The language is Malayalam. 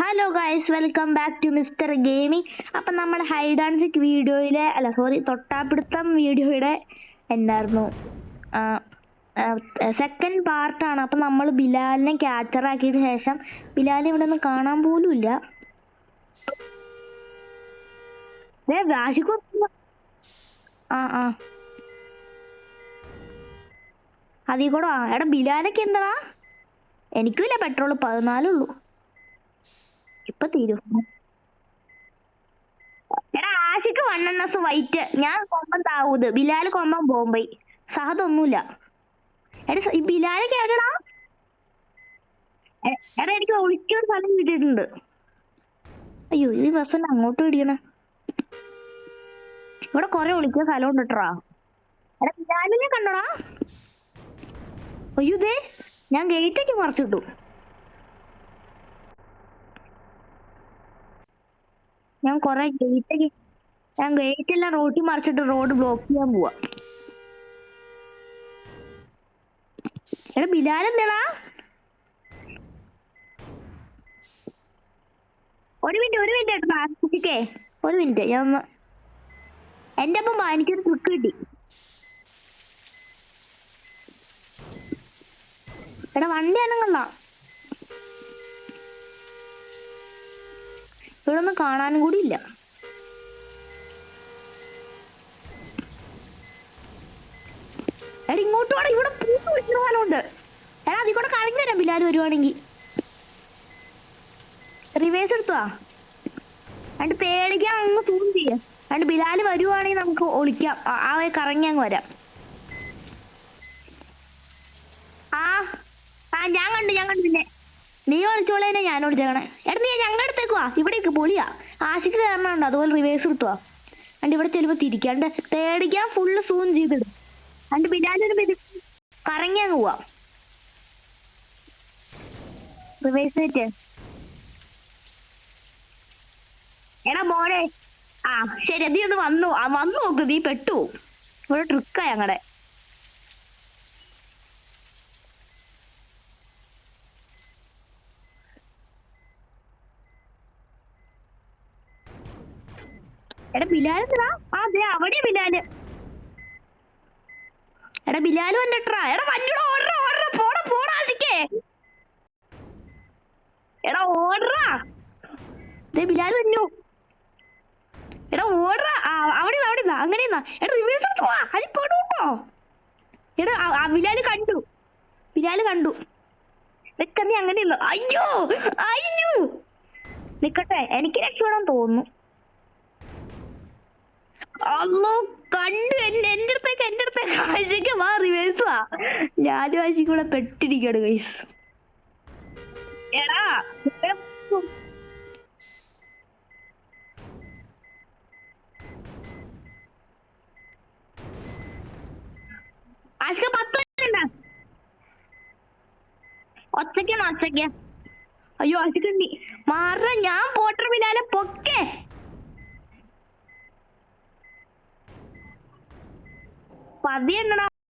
Hello guys, welcome back to mister gaming. അപ്പം നമ്മുടെ ഹൈഡ് ആൻഡ് സിക്ക് വീഡിയോയിലെ തൊട്ടാപ്പിടുത്തം വീഡിയോയുടെ എന്തായിരുന്നു സെക്കൻഡ് പാർട്ടാണ്. അപ്പം നമ്മൾ ബിലാലിനെ ക്യാപ്ചർ ആക്കിയതിന് ശേഷം ബിലാലിനെ ഇവിടെ നിന്ന് കാണാൻ പോലും ഇല്ല. അതീ കൂടെ എടാ ബിലാലൊക്കെ എന്താ? എനിക്കുമില്ല, പെട്രോൾ 14 ഉള്ളൂ. ഇപ്പൊ തീരും. എടാ ആഷിക്ക് 1NS വൈറ്റ്, ഞാൻ കൊമ്പൻ താവൂത്, ബിലാല് കൊമ്പൻ ബോംബൈ, സഹതൊന്നുമില്ല. എടാ ഈ ബിലാലൊക്കെ എവിടെടാ? എടാ എനിക്ക് ഒളിക്കൊരു സ്ഥലം കിട്ടിയിട്ടുണ്ട്. അയ്യോ ഈ ബസ് അങ്ങോട്ട് പിടിക്കണ. ഇവിടെ കൊറേ ഒളിക്കാൻ സ്ഥലം ഉണ്ട് കേട്ടോടാ. എടാ ബിലാലിനെ കണ്ടോടാ? അയ്യോ ഇതേ ഞാൻ ഗേറ്റൊക്കെ മറച്ചിട്ടു. ഞാൻ ഗേറ്റെല്ലാം റോട്ടിൽ മറിച്ചിട്ട് റോഡ് ബ്ലോക്ക് ചെയ്യാൻ പോവാ. എടാ ബിലാൽ എന്താടാ? ഒരു മിനിറ്റ് കേട്ടോ, ഒരു മിനിറ്റ് ഞാൻ ഒന്ന് എന്റെ ഒപ്പം എനിക്കൊരു ട്രിക്ക് കിട്ടി. എടാ വണ്ടി അനങ്ങണ്ട, ഇവിടെ ഒന്നും കാണാനും കൂടി ഇല്ല. എടാ ഇങ്ങോട്ട് വേണം, ഇവിടെ പൂത്ത് വിളിക്കുന്ന സ്ഥലമുണ്ട്. എടാ അതിൽ കൂടെ കളഞ്ഞു തരാം ബിലാൽ വരുവാണെങ്കിൽ. റിവേഴ്സ് എടുത്തുവാ, എന്നിട്ട് പേടിക്കാൻ അങ്ങ് സൂം ചെയ്യാം. എന്നിട്ട് ബിലാൽ വരുവാണെങ്കിൽ നമുക്ക് ഒളിക്കാം, ആ കറങ്ങി അങ്ങ് വരാം. ഞാൻ കണ്ടു പിന്നെ നീ ഒളിച്ചോളേനെ ഞാൻ ഒളിച്ചേക്കണേ. എടാ നീ ഞങ്ങളുടെ അടുത്തേക്ക് വാ, ഇവിടേക്ക് പൊളിയാ. ആഷിക്ക് കയറണുണ്ട്, അതുപോലെ റിവേഴ്സ് എടുത്തുവാ. എന്നിട്ട് ഇവിടെ ചെല്ലുമ്പോൾ തിരിക്കാണ്ട് പേടിക്കാൻ ഫുള്ള് സൂം ചെയ്തിടും. എന്നിട്ട് ബിലാലൊരു കറങ്ങി അങ്ങ് പോവാം. റിവേഴ്സ് വെച്ച് എടാ മോനെ, ശരി നീ ഒന്ന് വന്നു നോക്ക്, നീ പെട്ടു. ഇവിടെ ട്രിക്കാ ഞങ്ങളുടെ. എടാ ബിലാൽ എന്താ? അതെ അവിടെ ബിലാല്. എടാ ബിലാല് വന്നിട്ടാ. എടാ വണ്ടിയുടെ ഓർഡർ പോടാ ആശിക്കേ. എടാ ഓർഡറാ, ബിലാൽ വന്നു. എടാ ഓർഡറാ, അവിടെ അങ്ങനെയെന്നാ. എടാ റിവേഴ്സ് എടുത്തു പോവാ, അതിൽ പെടൂട്ടോ. എടാ ബിലാല് കണ്ടു. നിക്ക നീ അങ്ങനെയല്ലോ. അയ്യോ നിക്കട്ടെ, എനിക്ക് രക്ഷപ്പെടാൻ തോന്നുന്നു. അല്ലോ കണ്ടു എന്റെ അടുത്തേക്ക് ആഴ്ചക്ക് വാ, റിവേഴ്സ് വാ. ഞാനും ആഴ്ചക്ക് കൂടെ പെട്ടിരിക്കാണ് ഗൈസ്. എടാ ആശിക 10 ഒച്ചയ്ക്ക്. അയ്യോ ആശിക്കണ്ടി മാറ, ഞാൻ പോട്ടർ ബിലാലെ പൊക്കെ. പതിയെണ്ണടാ.